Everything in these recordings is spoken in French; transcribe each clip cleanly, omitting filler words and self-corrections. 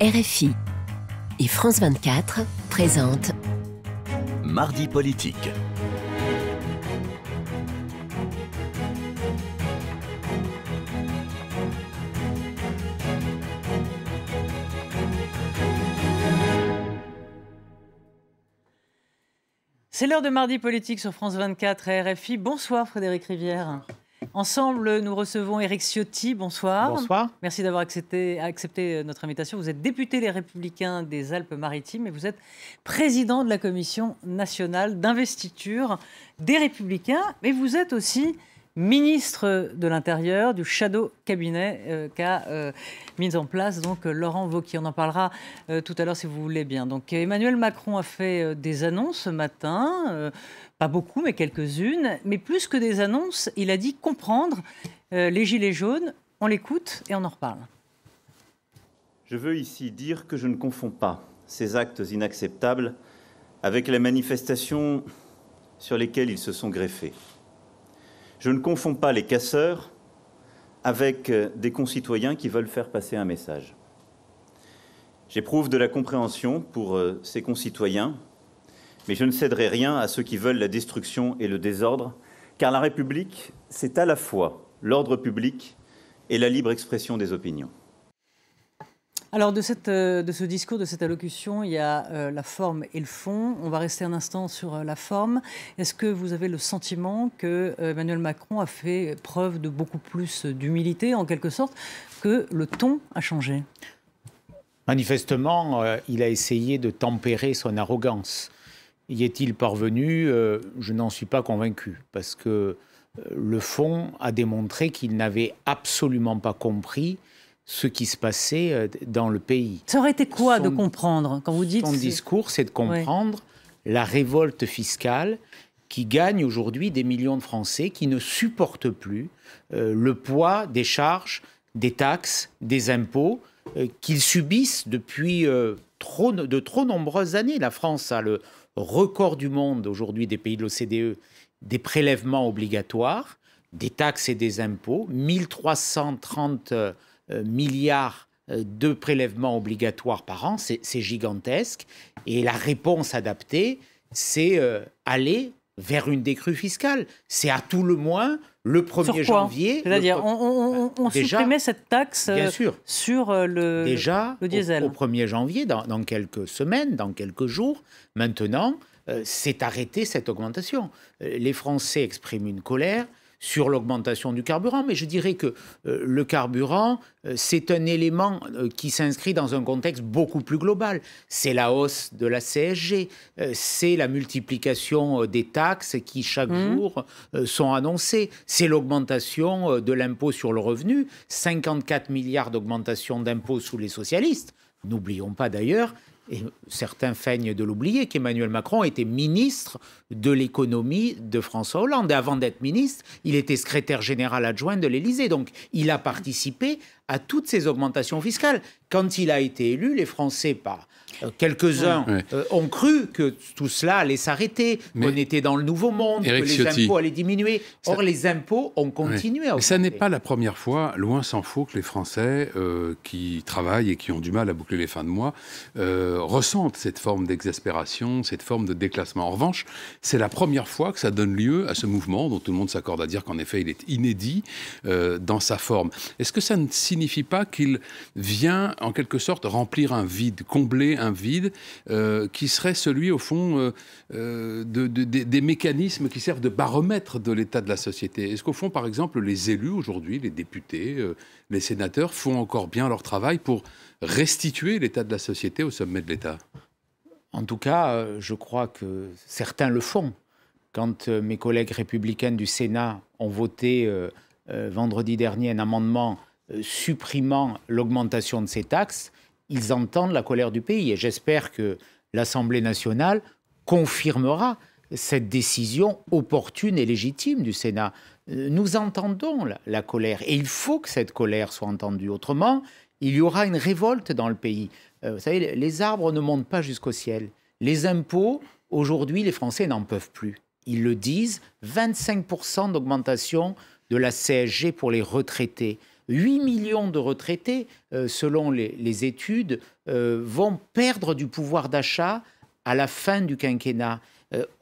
RFI et France 24 présentent Mardi politique. C'est l'heure de Mardi politique sur France 24 et RFI. Bonsoir Frédéric Rivière. Ensemble, nous recevons Éric Ciotti. Bonsoir. Bonsoir. Merci d'avoir accepté notre invitation. Vous êtes député Les Républicains des Alpes-Maritimes et vous êtes président de la Commission nationale d'investiture des Républicains. Mais vous êtes aussi ministre de l'Intérieur, du Shadow Cabinet qu'a mis en place donc Laurent Wauquiez. On en parlera tout à l'heure si vous voulez bien. Donc Emmanuel Macron a fait des annonces ce matin, pas beaucoup mais quelques-unes, mais plus que des annonces, il a dit comprendre les gilets jaunes. On l'écoute et on en reparle. Je veux ici dire que je ne confonds pas ces actes inacceptables avec les manifestations sur lesquelles ils se sont greffés. Je ne confonds pas les casseurs avec des concitoyens qui veulent faire passer un message. J'éprouve de la compréhension pour ces concitoyens, mais je ne céderai rien à ceux qui veulent la destruction et le désordre, car la République, c'est à la fois l'ordre public et la libre expression des opinions. Alors de ce discours, de cette allocution, il y a la forme et le fond. On va rester un instant sur la forme. Est-ce que vous avez le sentiment que Emmanuel Macron a fait preuve de beaucoup plus d'humilité, en quelque sorte, que le ton a changé ? Manifestement, il a essayé de tempérer son arrogance. Y est-il parvenu ? Je n'en suis pas convaincu, parce que le fond a démontré qu'il n'avait absolument pas compris ce qui se passait dans le pays. Ça aurait été quoi de comprendre quand vous dites... Son discours, c'est de comprendre la révolte fiscale qui gagne aujourd'hui des millions de Français qui ne supportent plus le poids des charges, des taxes, des impôts qu'ils subissent depuis de trop nombreuses années. La France a le record du monde aujourd'hui des pays de l'OCDE des prélèvements obligatoires, des taxes et des impôts, 1330 milliards de prélèvements obligatoires par an, c'est gigantesque. Et la réponse adaptée, c'est aller vers une décrue fiscale. C'est à tout le moins le 1er janvier... C'est-à-dire, on supprimait cette taxe sur le diesel. Au 1er janvier, dans quelques semaines, dans quelques jours, maintenant, c'est arrêté cette augmentation. Les Français expriment une colère sur l'augmentation du carburant, mais je dirais que le carburant, c'est un élément qui s'inscrit dans un contexte beaucoup plus global. C'est la hausse de la CSG, c'est la multiplication des taxes qui chaque jour sont annoncées, c'est l'augmentation de l'impôt sur le revenu, 54 milliards d'augmentation d'impôts sous les socialistes. N'oublions pas d'ailleurs, et certains feignent de l'oublier, qu'Emmanuel Macron était ministre de l'économie de François Hollande. Et avant d'être ministre, il était secrétaire général adjoint de l'Élysée. Donc, il a participé à toutes ces augmentations fiscales. Quand il a été élu, les Français, quelques-uns, ont cru que tout cela allait s'arrêter, qu'on était dans le nouveau monde, Éric que les Ciotti, impôts allaient diminuer. Or, les impôts ont continué à augmenter. Ça n'est pas la première fois, loin s'en faut, que les Français qui travaillent et qui ont du mal à boucler les fins de mois ressentent cette forme d'exaspération, cette forme de déclassement. En revanche, c'est la première fois que ça donne lieu à ce mouvement dont tout le monde s'accorde à dire qu'en effet, il est inédit dans sa forme. Est-ce que ça ne signifie pas qu'il vient, en quelque sorte, remplir un vide, combler un vide qui serait celui, au fond, des mécanismes qui servent de baromètre de l'état de la société? Est-ce qu'au fond, par exemple, les élus aujourd'hui, les députés, les sénateurs, font encore bien leur travail pour restituer l'état de la société au sommet de l'État? En tout cas, je crois que certains le font. Quand mes collègues républicains du Sénat ont voté vendredi dernier un amendement supprimant l'augmentation de ces taxes, ils entendent la colère du pays. Et j'espère que l'Assemblée nationale confirmera cette décision opportune et légitime du Sénat. Nous entendons la colère et il faut que cette colère soit entendue. Autrement, il y aura une révolte dans le pays. Vous savez, les arbres ne montent pas jusqu'au ciel. Les impôts, aujourd'hui, les Français n'en peuvent plus. Ils le disent, 25% d'augmentation de la CSG pour les retraités. 8 millions de retraités, selon les études, vont perdre du pouvoir d'achat à la fin du quinquennat.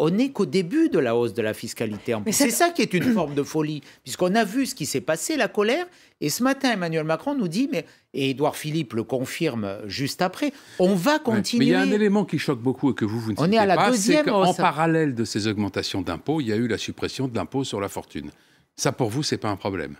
On n'est qu'au début de la hausse de la fiscalité. C'est ça qui est une forme de folie, puisqu'on a vu ce qui s'est passé, la colère. Et ce matin, Emmanuel Macron nous dit, et Édouard Philippe le confirme juste après, on va continuer. Mais il y a un élément qui choque beaucoup et que vous ne citez pas, c'est qu'en parallèle de ces augmentations d'impôts, il y a eu la suppression de l'impôt sur la fortune. Ça, pour vous, ce n'est pas un problème?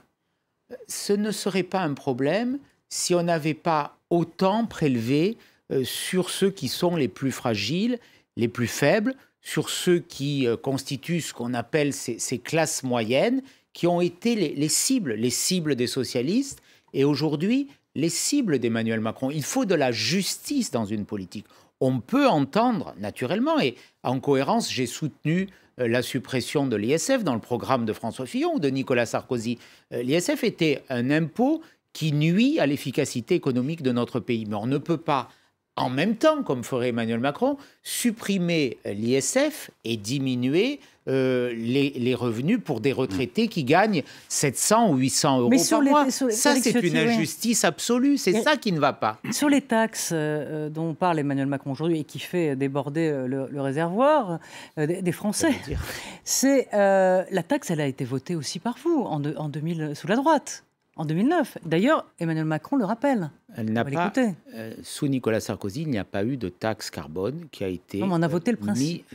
Ce ne serait pas un problème si on n'avait pas autant prélevé sur ceux qui sont les plus fragiles, les plus faibles, sur ceux qui constituent ce qu'on appelle ces classes moyennes, qui ont été les cibles des socialistes, et aujourd'hui, les cibles d'Emmanuel Macron. Il faut de la justice dans une politique. On peut entendre, naturellement, et en cohérence, j'ai soutenu la suppression de l'ISF dans le programme de François Fillon ou de Nicolas Sarkozy. L'ISF était un impôt qui nuit à l'efficacité économique de notre pays. Mais on ne peut pas, en même temps, comme ferait Emmanuel Macron, supprimer l'ISF et diminuer les revenus pour des retraités qui gagnent 700 ou 800 euros par mois. Ça, c'est une injustice absolue. C'est ça qui ne va pas. Sur les taxes dont parle Emmanuel Macron aujourd'hui et qui fait déborder le réservoir des Français, la taxe, elle a été votée aussi par vous en 2000, sous la droite. En 2009. D'ailleurs, Emmanuel Macron le rappelle. Elle n'a pas, sous Nicolas Sarkozy, il n'y a pas eu de taxe carbone qui a été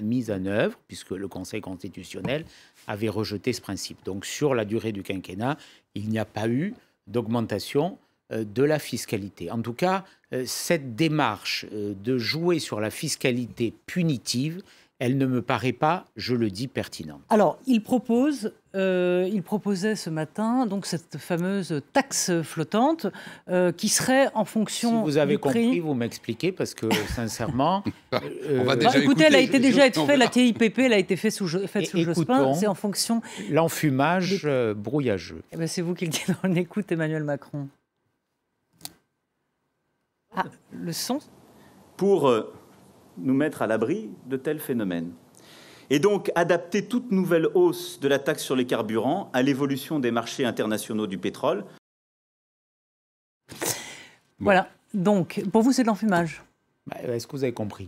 mise en œuvre, puisque le Conseil constitutionnel avait rejeté ce principe. Donc, sur la durée du quinquennat, il n'y a pas eu d'augmentation de la fiscalité. En tout cas, cette démarche de jouer sur la fiscalité punitive, elle ne me paraît pas, je le dis, pertinente. Alors, il proposait ce matin donc cette fameuse taxe flottante qui serait en fonction. Si vous avez compris, vous m'expliquez, parce que sincèrement, on va déjà écoutez, elle a été déjà faite, la TIPP, elle a été faite sous Jospin. C'est en fonction. L'enfumage brouillageux. Eh ben, c'est vous qui le dites. On écoute Emmanuel Macron. Ah, le son. Pour nous mettre à l'abri de tels phénomènes. Et donc adapter toute nouvelle hausse de la taxe sur les carburants à l'évolution des marchés internationaux du pétrole. Voilà. Donc, pour vous, c'est de l'enfumage. Est-ce que vous avez compris?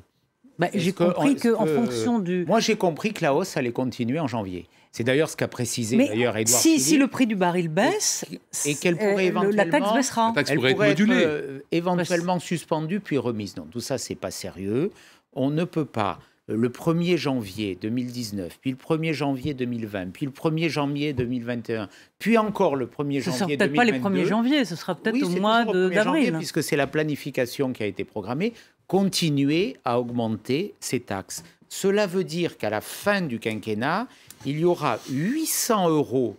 J'ai compris qu'en fonction du... Moi, j'ai compris que la hausse allait continuer en janvier. C'est d'ailleurs ce qu'a précisé d'ailleurs Édouard Philippe. Si le prix du baril baisse, et qu'elle pourrait éventuellement, la taxe baissera. Elle pourrait être éventuellement suspendue puis remise. Non, tout ça, c'est pas sérieux. On ne peut pas, le 1er janvier 2019, puis le 1er janvier 2020, puis le 1er janvier 2021, puis encore le 1er janvier 2022... Ce ne sera peut-être pas les 1er janvier, ce sera peut-être au mois d'avril. Puisque c'est la planification qui a été programmée, continuer à augmenter ces taxes. Cela veut dire qu'à la fin du quinquennat, il y aura 800 €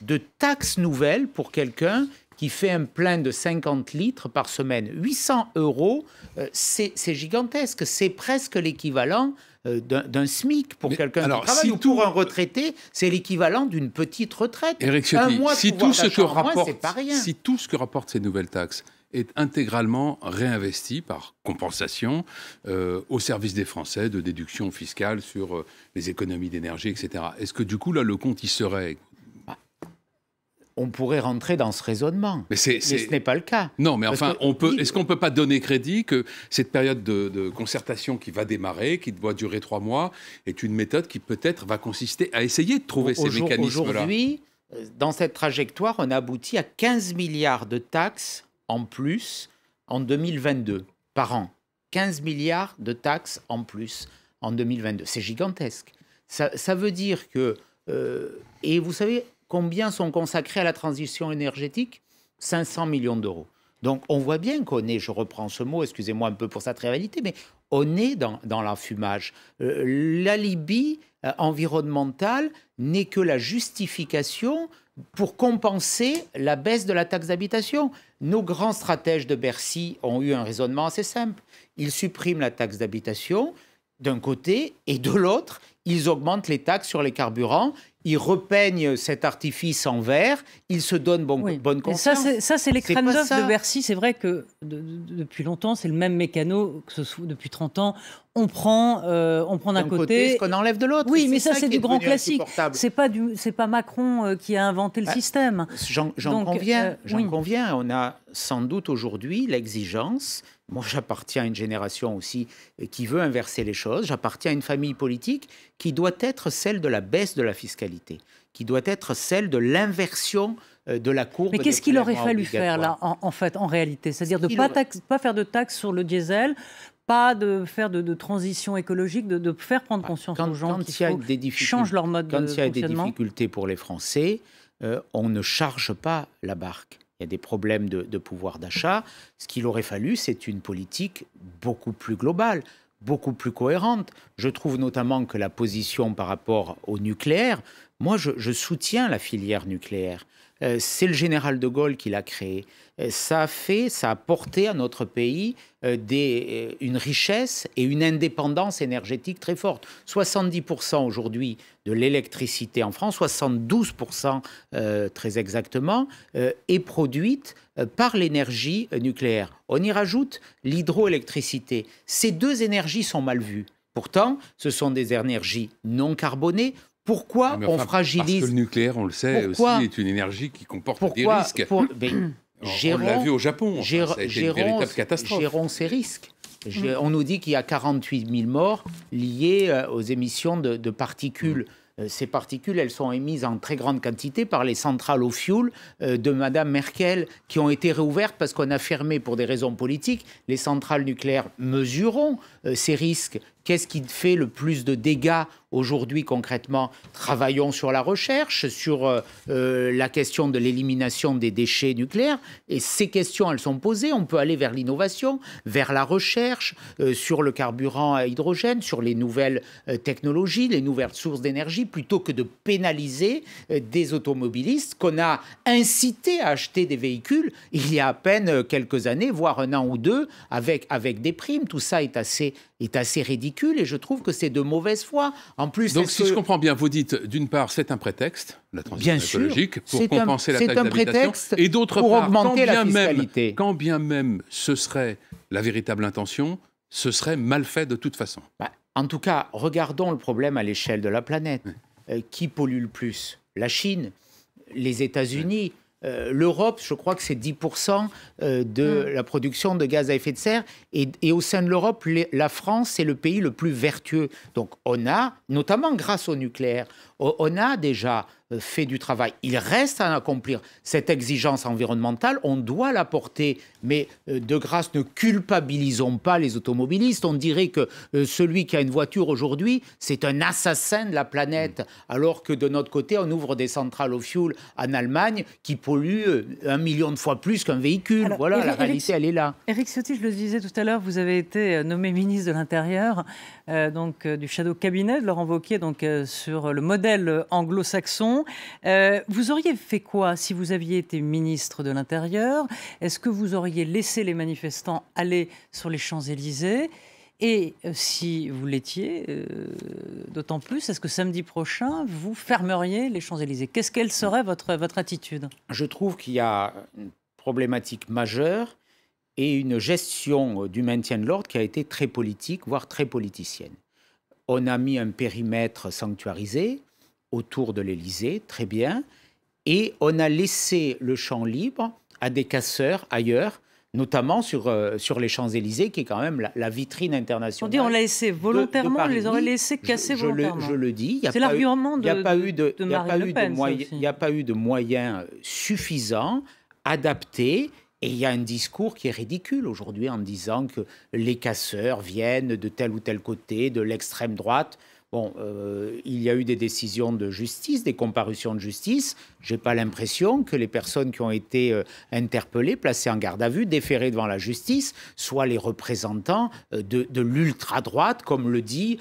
de taxes nouvelles pour quelqu'un qui fait un plein de 50 litres par semaine. 800 €, c'est gigantesque. C'est presque l'équivalent d'un SMIC pour quelqu'un qui travaille. Ou pour un retraité, c'est l'équivalent d'une petite retraite. Éric Ciotti, si tout ce que rapportent ces nouvelles taxes est intégralement réinvesti par compensation au service des Français, de déduction fiscale sur les économies d'énergie, etc. Est-ce que du coup, là, le compte, il serait... On pourrait rentrer dans ce raisonnement, mais ce n'est pas le cas. Non, mais enfin, est-ce qu'on ne peut pas donner crédit que cette période de concertation qui va démarrer, qui doit durer 3 mois, est une méthode qui peut-être va consister à essayer de trouver ces mécanismes-là? Aujourd'hui, dans cette trajectoire, on aboutit à 15 milliards de taxes en plus en 2022, par an. 15 milliards de taxes en plus en 2022. C'est gigantesque. Ça veut dire que... et vous savez... Combien sont consacrés à la transition énergétique? 500 millions d'euros. Donc, on voit bien qu'on est, je reprends ce mot, excusez-moi un peu pour sa trivialité, mais on est dans l'enfumage. L'alibi environnemental n'est que la justification pour compenser la baisse de la taxe d'habitation. Nos grands stratèges de Bercy ont eu un raisonnement assez simple. Ils suppriment la taxe d'habitation d'un côté et de l'autre, ils augmentent les taxes sur les carburants ils repeignent cet artifice en vert, ils se donnent bonne conscience. Ça, c'est les crânes d'œufs de Bercy. C'est vrai que depuis longtemps, c'est le même mécano, que ce soit depuis 30 ans. On prend d'un côté ce qu'on enlève de l'autre. Oui, mais ça, c'est du grand classique. C'est pas Macron qui a inventé le système. J'en conviens. On a sans doute aujourd'hui l'exigence. Moi, j'appartiens à une génération aussi qui veut inverser les choses. J'appartiens à une famille politique qui doit être celle de la baisse de la fiscalité, qui doit être celle de l'inversion de la courbe. Mais qu'est-ce qu'il aurait fallu faire là, en réalité? C'est-à-dire de ne pas faire de taxes sur le diesel, pas de faire de transition écologique, de faire prendre conscience aux gens qui changent leur mode de fonctionnement. Quand il y a des difficultés pour les Français, on ne charge pas la barque. Il y a des problèmes de pouvoir d'achat. Ce qu'il aurait fallu, c'est une politique beaucoup plus globale, beaucoup plus cohérente. Je trouve notamment que la position par rapport au nucléaire, moi je soutiens la filière nucléaire. C'est le général de Gaulle qui l'a créée. Ça a porté à notre pays une richesse et une indépendance énergétique très forte. 70% aujourd'hui de l'électricité en France, 72% très exactement, est produite par l'énergie nucléaire. On y rajoute l'hydroélectricité. Ces deux énergies sont mal vues. Pourtant, ce sont des énergies non carbonées. Pourquoi on fragilise... Parce que le nucléaire, on le sait, aussi est une énergie qui comporte des risques. On l'a vu au Japon, c'était une véritable catastrophe. Gérons ces risques. On nous dit qu'il y a 48 000 morts liés aux émissions de particules. Ces particules, elles sont émises en très grande quantité par les centrales au fioul de Mme Merkel, qui ont été réouvertes parce qu'on a fermé pour des raisons politiques les centrales nucléaires. Mesurons ces risques. Qu'est-ce qui fait le plus de dégâts aujourd'hui concrètement? Travaillons sur la recherche, sur la question de l'élimination des déchets nucléaires. Et ces questions, elles sont posées. On peut aller vers l'innovation, vers la recherche, sur le carburant à hydrogène, sur les nouvelles technologies, les nouvelles sources d'énergie, plutôt que de pénaliser des automobilistes qu'on a incités à acheter des véhicules il y a à peine quelques années, voire un an ou deux, avec des primes. Tout ça est assez ridicule et je trouve que c'est de mauvaise foi. En plus, donc, si je comprends bien, vous dites, d'une part, c'est un prétexte, la transition écologique, pour compenser la taxe d'habitation, et d'autre part, augmenter la fiscalité. Quand bien même ce serait la véritable intention, ce serait mal fait de toute façon. En tout cas, regardons le problème à l'échelle de la planète. Qui pollue le plus? La Chine, les États-Unis. L'Europe, je crois que c'est 10% de la production de gaz à effet de serre. Et au sein de l'Europe, la France est le pays le plus vertueux. Donc on a, notamment grâce au nucléaire, on a déjà fait du travail. Il reste à accomplir cette exigence environnementale. On doit la porter, mais de grâce, ne culpabilisons pas les automobilistes. On dirait que celui qui a une voiture aujourd'hui, c'est un assassin de la planète, alors que de notre côté, on ouvre des centrales au fioul en Allemagne qui polluent 1 million de fois plus qu'un véhicule. Alors, voilà, la réalité, elle est là. Éric Ciotti, je le disais tout à l'heure, vous avez été nommé ministre de l'Intérieur, du Shadow Cabinet de Laurent Wauquiez, sur le modèle anglo-saxon. Vous auriez fait quoi si vous aviez été ministre de l'Intérieur? Est-ce que vous auriez laissé les manifestants aller sur les Champs-Élysées? Et si vous l'étiez, d'autant plus, est-ce que samedi prochain, vous fermeriez les Champs-Élysées? Quelle serait votre attitude? Je trouve qu'il y a une problématique majeure et une gestion du maintien de l'ordre qui a été très politique, voire très politicienne. On a mis un périmètre sanctuarisé autour de l'Élysée, très bien, et on a laissé le champ libre à des casseurs ailleurs, notamment sur les Champs-Élysées, qui est quand même la vitrine internationale. On dit on l'a laissé volontairement, on les aurait laissés casser volontairement. Je le dis. C'est l'argument de Marine Le Pen. Il n'y a pas eu de moyens suffisants, adaptés. Et il y a un discours qui est ridicule aujourd'hui en disant que les casseurs viennent de tel ou tel côté, de l'extrême droite. Bon, il y a eu des décisions de justice, des comparutions de justice. Je n'ai pas l'impression que les personnes qui ont été interpellées, placées en garde à vue, déférées devant la justice, soient les représentants de l'ultra-droite, comme le dit.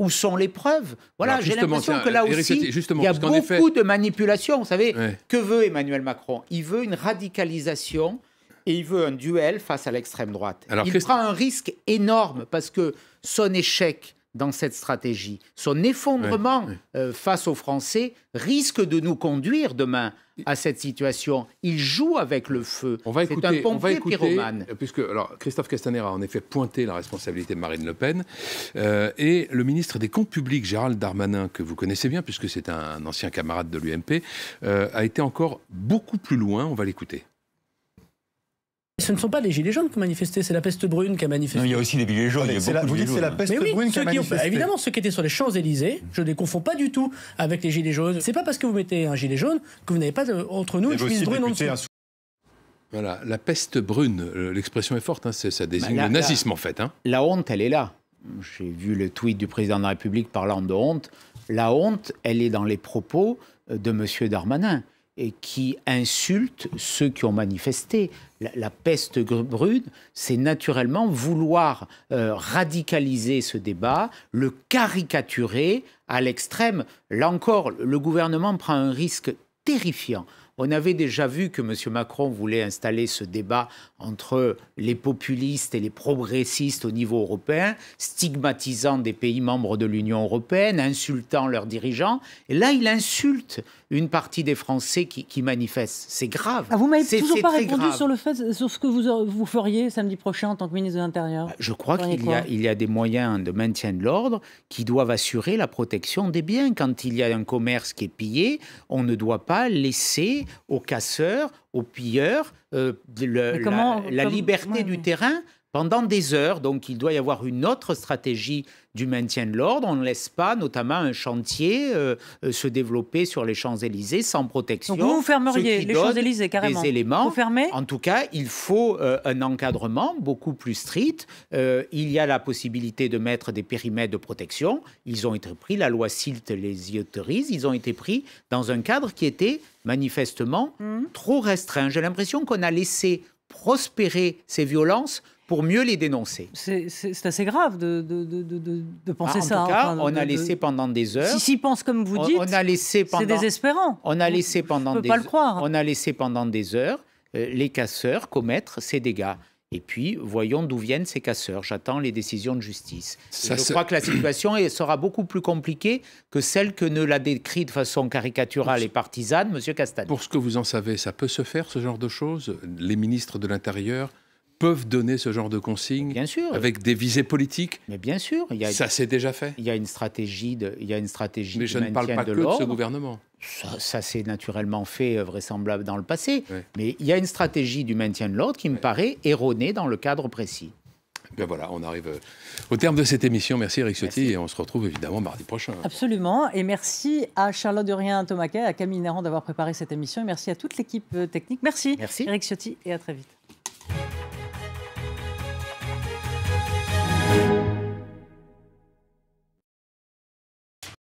Où sont les preuves? Voilà, j'ai l'impression que là aussi, il y a beaucoup de manipulation. Vous savez, que veut Emmanuel Macron? Il veut une radicalisation et il veut un duel face à l'extrême droite. Il prend un risque énorme parce que son échec dans cette stratégie. Son effondrement face aux Français risque de nous conduire demain à cette situation. Il joue avec le feu. C'est un pompier pyromane. Puisque Christophe Castaner a en effet pointé la responsabilité de Marine Le Pen. Et le ministre des Comptes publics, Gérald Darmanin, que vous connaissez bien, puisque c'est un ancien camarade de l'UMP, a été encore beaucoup plus loin. On va l'écouter. Ce ne sont pas les gilets jaunes qui ont manifesté, c'est la peste brune qui a manifesté. Non, il y a aussi les gilets jaunes. Vous dites que c'est la peste brune qui a manifesté. Évidemment, ceux qui étaient sur les Champs-Élysées, je ne les confonds pas du tout avec les gilets jaunes. C'est pas parce que vous mettez un gilet jaune que vous n'avez pas entre nous une chemise brune en dessous. Voilà, la peste brune, l'expression est forte, hein, ça désigne le nazisme en fait. Hein. La honte, elle est là. J'ai vu le tweet du président de la République parlant de honte. La honte, elle est dans les propos de M. Darmanin, et qui insulte ceux qui ont manifesté. La peste brune, c'est naturellement vouloir radicaliser ce débat, le caricaturer à l'extrême. Là encore, le gouvernement prend un risque terrifiant. On avait déjà vu que M. Macron voulait installer ce débat entre les populistes et les progressistes au niveau européen, stigmatisant des pays membres de l'Union européenne, insultant leurs dirigeants. Et là, il insulte une partie des Français qui manifestent. C'est grave. Vous m'avez toujours pas répondu sur ce que vous feriez samedi prochain en tant que ministre de l'Intérieur. Je crois qu'il y a des moyens de maintien de l'ordre qui doivent assurer la protection des biens. Quand il y a un commerce qui est pillé, on ne doit pas laisser aux casseurs, aux pilleurs, la liberté du terrain pendant des heures. Donc il doit y avoir une autre stratégie du maintien de l'ordre. On ne laisse pas notamment un chantier se développer sur les Champs-Élysées sans protection. Donc vous fermeriez les Champs-Élysées carrément. Des éléments. Vous fermez ? En tout cas, il faut un encadrement beaucoup plus strict. Il y a la possibilité de mettre des périmètres de protection. Ils ont été pris, la loi SILT les y autorise, ils ont été pris dans un cadre qui était manifestement trop restreint. J'ai l'impression qu'on a laissé prospérer ces violences pour mieux les dénoncer. C'est assez grave de penser ça. En tout cas, on a laissé pendant des heures... S'ils pensent comme vous dites, c'est désespérant. On a laissé pendant on ne peut pas le croire. On a laissé pendant des heures les casseurs commettre ces dégâts. Et puis, voyons d'où viennent ces casseurs. J'attends les décisions de justice. Je crois que la situation sera beaucoup plus compliquée que celle que ne l'a décrit de façon caricaturale et partisane M. Castaner. Pour ce que vous en savez, ça peut se faire, ce genre de choses ? Les ministres de l'Intérieur peuvent donner ce genre de consignes, bien sûr, avec des visées politiques. Mais bien sûr, ça s'est déjà fait. Il y a une stratégie de Mais je ne parle pas que de ce gouvernement. Ça s'est naturellement fait vraisemblable dans le passé. Oui. Mais il y a une stratégie du maintien de l'ordre qui me paraît erronée dans le cadre précis. Ben voilà, on arrive au terme de cette émission. Merci Éric Ciotti et on se retrouve évidemment mardi prochain. Absolument. Et merci à Charlotte Derrien-Thomaquet, à Camille Néran d'avoir préparé cette émission. Et merci à toute l'équipe technique. Merci. Éric Ciotti et à très vite.